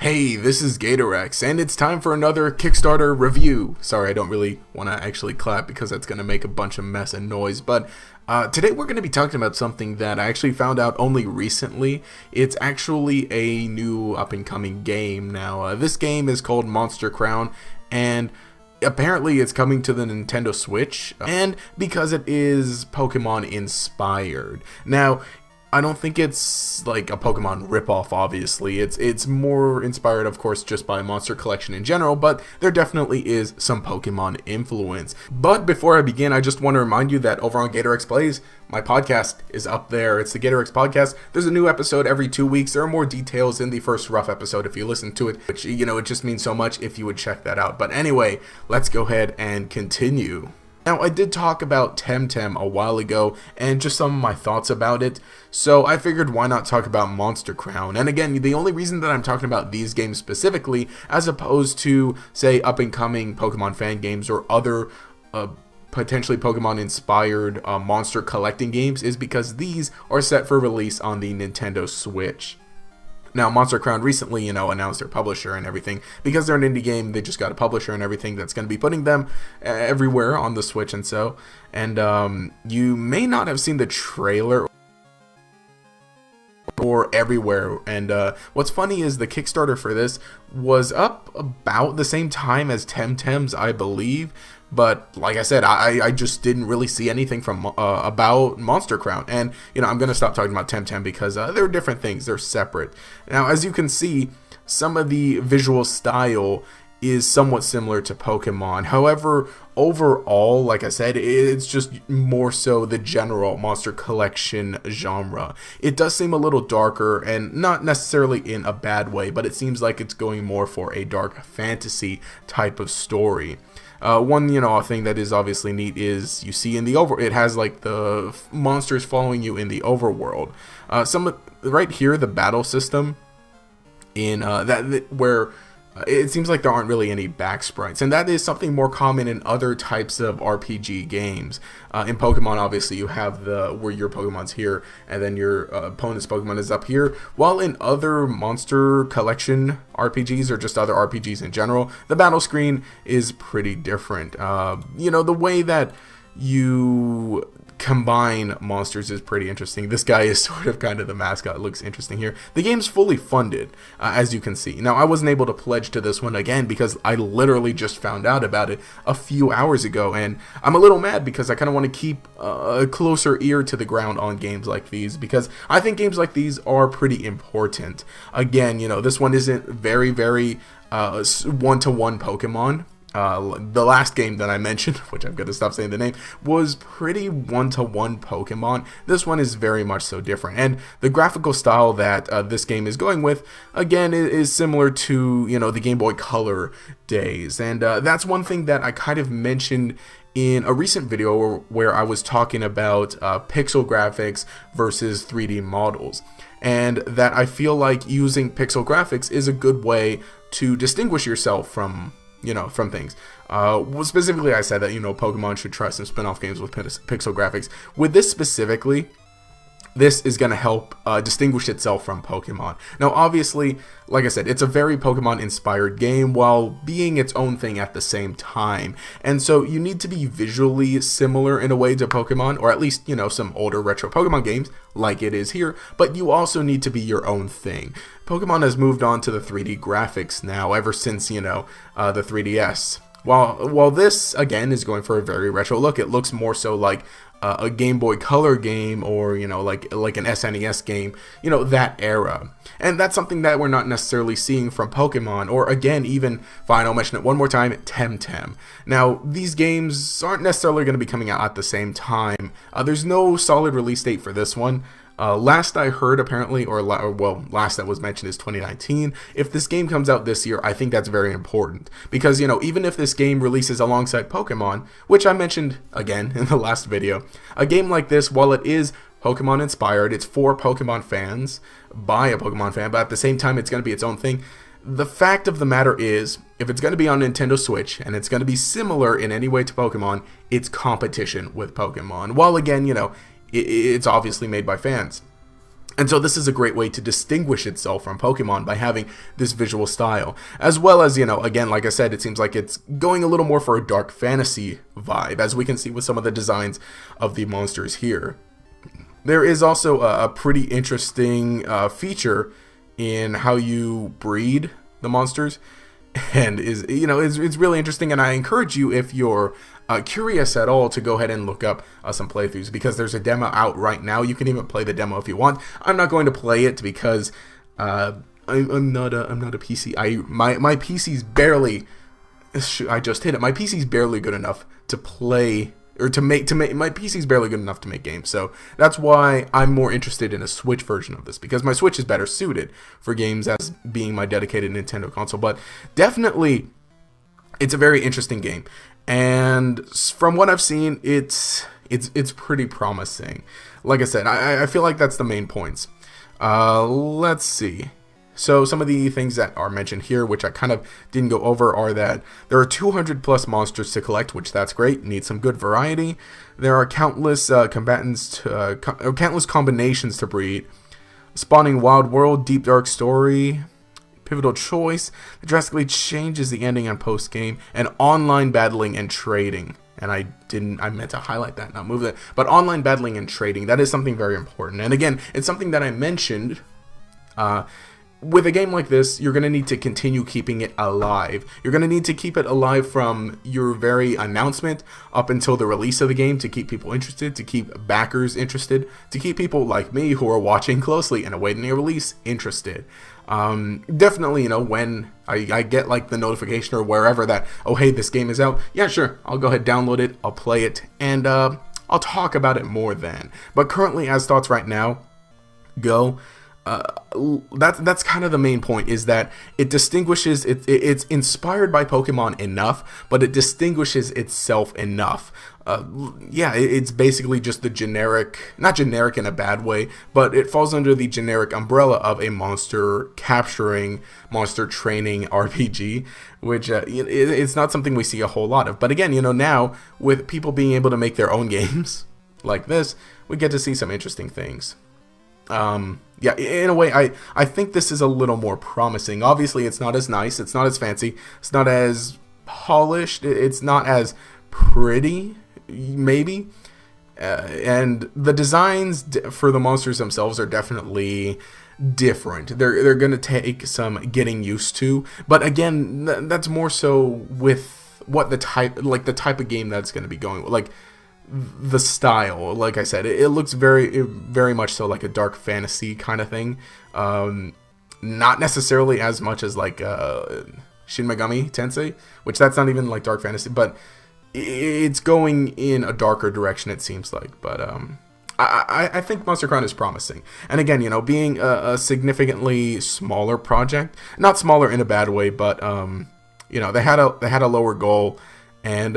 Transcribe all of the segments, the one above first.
Hey, this is Gatorex, and it's time for another Kickstarter review. Sorry, I don't really want to actually clap because that's going to make a bunch of mess and noise, but today we're going to be talking about something that I actually found out only recently. It's actually a new up-and-coming game now. This game is called Monster Crown, and apparently it's coming to the Nintendo Switch, and because it is Pokemon inspired. Now, I don't think it's like a Pokemon ripoff, obviously. It's more inspired, of course, just by Monster Collection in general, but there definitely is some Pokemon influence. But before I begin, I just want to remind you that over on Gatorex Plays, my podcast is up there. It's the Gatorex Podcast. There's a new episode every 2 weeks. There are more details in the first rough episode if you listen to it, which, it just means so much if you would check that out. But anyway, let's go ahead and continue. Now, I did talk about Temtem a while ago, and just some of my thoughts about it, so I figured why not talk about Monster Crown. And again, the only reason that I'm talking about these games specifically, as opposed to, say, up-and-coming Pokemon fan games or other potentially Pokemon-inspired monster collecting games, is because these are set for release on the Nintendo Switch. Now, Monster Crown recently, announced their publisher and everything. Because they're an indie game, they just got a publisher and everything that's going to be putting them everywhere on the Switch and so. And you may not have seen the trailer or everywhere. And what's funny is the Kickstarter for this was up about the same time as Temtem's, I believe. But like I said, I just didn't really see anything from about Monster Crown. And, I'm going to stop talking about Temtem because they're different things. They're separate. Now, as you can see, some of the visual style is somewhat similar to Pokemon. However, overall, like I said, it's just more so the general Monster Collection genre. It does seem a little darker, and not necessarily in a bad way, but it seems like it's going more for a dark fantasy type of story. One, thing that is obviously neat is you see in the it has like the monsters following you in the overworld. Right here, the battle system in where it seems like there aren't really any back sprites, and that is something more common in other types of RPG games. In Pokemon, obviously, you have where your Pokemon's here, and then your opponent's Pokemon is up here. While in other Monster Collection RPGs, or just other RPGs in general, the battle screen is pretty different. The way that you combine monsters is pretty interesting. This guy is sort of kind of the mascot. It looks interesting here. The game's fully funded, as you can see. Now, I wasn't able to pledge to this one again because I literally just found out about it a few hours ago, and I'm a little mad because I kind of want to keep a closer ear to the ground on games like these, because I think games like these are pretty important. Again, this one isn't very, very one-to-one Pokemon. The last game that I mentioned, which I'm going to stop saying the name, was pretty one-to-one Pokemon. This one is very much so different. And the graphical style that this game is going with, again, is similar to, the Game Boy Color days. And that's one thing that I kind of mentioned in a recent video where I was talking about pixel graphics versus 3D models. And that I feel like using pixel graphics is a good way to distinguish yourself from things. Specifically, I said that, Pokemon should try some spin-off games with pixel graphics. With this specifically, this is going to help distinguish itself from Pokemon. Now, obviously, like I said, it's a very Pokemon-inspired game while being its own thing at the same time. And so you need to be visually similar in a way to Pokemon, or at least, some older retro Pokemon games, like it is here, but you also need to be your own thing. Pokemon has moved on to the 3D graphics now, ever since, the 3DS. While this, again, is going for a very retro look, it looks more so like a Game Boy Color game, or like an SNES game, that era. And that's something that we're not necessarily seeing from Pokemon, or again, even, fine, I'll mention it one more time, Temtem. Now, these games aren't necessarily going to be coming out at the same time. There's no solid release date for this one. Last I heard, apparently, last that was mentioned is 2019. If this game comes out this year, I think that's very important. Because, even if this game releases alongside Pokemon, which I mentioned, again, in the last video, a game like this, while it is Pokemon inspired, it's for Pokemon fans, by a Pokemon fan, but at the same time, it's going to be its own thing. The fact of the matter is, if it's going to be on Nintendo Switch, and it's going to be similar in any way to Pokemon, it's competition with Pokemon. While, again, it's obviously made by fans. And so this is a great way to distinguish itself from Pokemon by having this visual style. As well as, again, like I said, it seems like it's going a little more for a dark fantasy vibe, as we can see with some of the designs of the monsters here. There is also a pretty interesting feature in how you breed the monsters. And it's really interesting, and I encourage you, if you're curious at all, to go ahead and look up some playthroughs, because there's a demo out right now. You can even play the demo if you want. I'm not going to play it because I'm not a PC. My PC's barely. I just hit it. My PC's barely good enough to play. Or to make my PC's barely good enough to make games, so that's why I'm more interested in a Switch version of this, because my Switch is better suited for games as being my dedicated Nintendo console. But definitely, it's a very interesting game, and from what I've seen, it's pretty promising. Like I said, I feel like that's the main points. Let's see. So some of the things that are mentioned here, which I kind of didn't go over, are that there are 200 plus monsters to collect, which that's great. Need some good variety. There are countless countless combinations to breed. Spawning wild world, deep dark story, pivotal choice that drastically changes the ending on post game, and online battling and trading. And I meant to highlight that, not move that. But online battling and trading, that is something very important. And again, it's something that I mentioned. With a game like this, you're going to need to continue keeping it alive. You're going to need to keep it alive from your very announcement up until the release of the game, to keep people interested, to keep backers interested, to keep people like me who are watching closely and awaiting a release interested. Definitely, when I get like the notification or wherever that, oh hey, this game is out, yeah sure, I'll go ahead, download it, I'll play it, and I'll talk about it more then. But currently, as thoughts right now go, that's kind of the main point, is that it distinguishes it's inspired by Pokemon enough, but it distinguishes itself enough. It's basically just the generic, not generic in a bad way, but it falls under the generic umbrella of a monster capturing, monster training RPG, which it's not something we see a whole lot of. But again, now with people being able to make their own games like this, we get to see some interesting things. In a way, I think this is a little more promising. Obviously, it's not as nice, it's not as fancy, it's not as polished, it's not as pretty, maybe. And the designs for the monsters themselves are definitely different. They're going to take some getting used to. But again, that's more so with what the type of game that's going to be going with. Like, the style, like I said, it looks very much so like a dark fantasy kind of thing. Not necessarily as much as like Shin Megami Tensei, which that's not even like dark fantasy, but it's going in a darker direction, it seems like. But I think Monster Crown is promising. And again, being a significantly smaller project, not smaller in a bad way, but they had a lower goal, and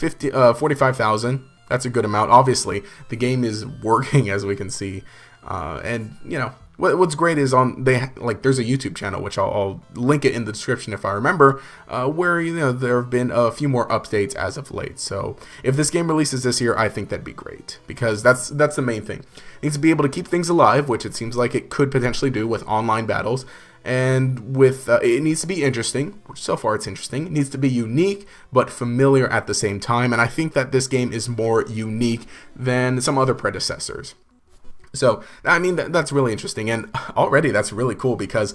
45,000. That's a good amount. Obviously, the game is working, as we can see, and what's great is there's a YouTube channel, which I'll link it in the description if I remember, where there have been a few more updates as of late. So if this game releases this year, I think that'd be great, because that's the main thing. It needs to be able to keep things alive, which it seems like it could potentially do with online battles. And with it needs to be interesting, which so far it's interesting. It needs to be unique but familiar at the same time, and I think that this game is more unique than some other predecessors. So I mean, that's really interesting, and already that's really cool, because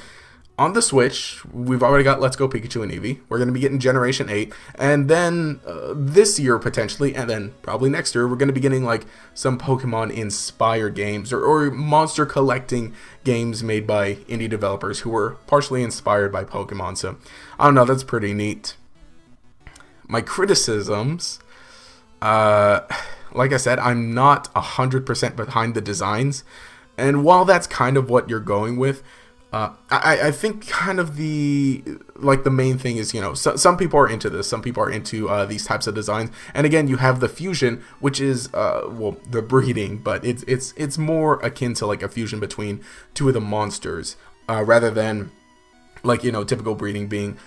on the Switch we've already got Let's Go Pikachu and Eevee. We're going to be getting Generation 8, and then this year potentially, and then probably next year, we're going to be getting like some Pokemon inspired games or monster collecting games made by indie developers who were partially inspired by Pokemon. So I don't know, that's pretty neat. My criticisms, like I said, I'm not 100% behind the designs, and while that's kind of what you're going with, I think kind of the main thing is, some people are into this, some people are into these types of designs, and again, you have the fusion, which is the breeding, but it's more akin to like a fusion between two of the monsters, rather than like typical breeding being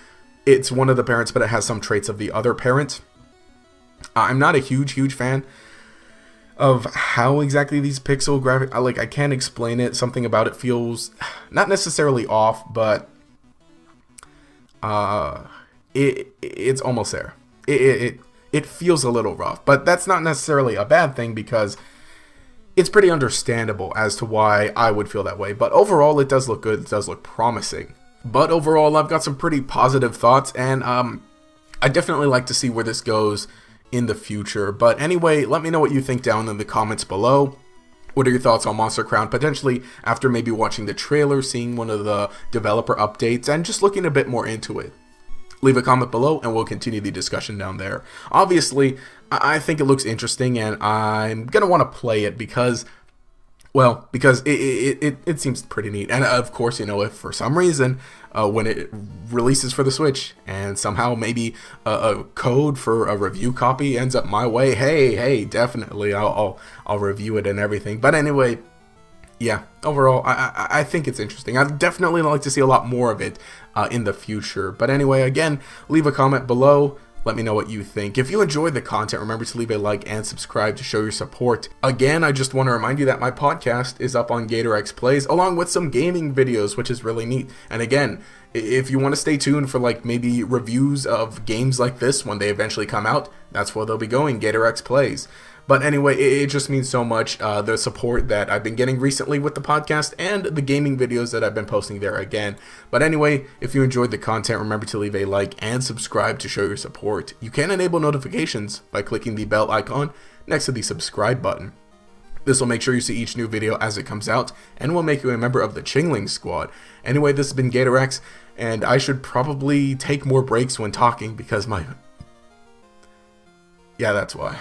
it's one of the parents, but it has some traits of the other parent. I'm not a huge fan of how exactly these pixel graphic, I can't explain it. Something about it feels not necessarily off, but it's almost there. It feels a little rough, but that's not necessarily a bad thing because it's pretty understandable as to why I would feel that way. But overall, it does look good. It does look promising. But overall, I've got some pretty positive thoughts, and I definitely like to see where this goes in the future. But anyway, let me know what you think down in the comments below. What are your thoughts on Monster Crown, potentially after maybe watching the trailer, seeing one of the developer updates, and just looking a bit more into it? Leave a comment below and we'll continue the discussion down there. Obviously, I think it looks interesting and I'm going to want to play it because it seems pretty neat. And of course, if for some reason when it releases for the Switch and somehow maybe a code for a review copy ends up my way, hey, definitely I'll review it and everything. But anyway, yeah, overall, I think it's interesting. I'd definitely like to see a lot more of it in the future. But anyway, again, leave a comment below. Let me know what you think. If you enjoyed the content, remember to leave a like and subscribe to show your support. Again, I just want to remind you that my podcast is up on GatorX Plays, along with some gaming videos, which is really neat. And again, if you want to stay tuned for maybe reviews of games like this when they eventually come out, that's where they'll be going, GatorX Plays. But anyway, it just means so much, the support that I've been getting recently with the podcast and the gaming videos that I've been posting there again. But anyway, if you enjoyed the content, remember to leave a like and subscribe to show your support. You can enable notifications by clicking the bell icon next to the subscribe button. This will make sure you see each new video as it comes out and will make you a member of the Chingling Squad. Anyway, this has been GatorX, and I should probably take more breaks when talking because yeah, that's why.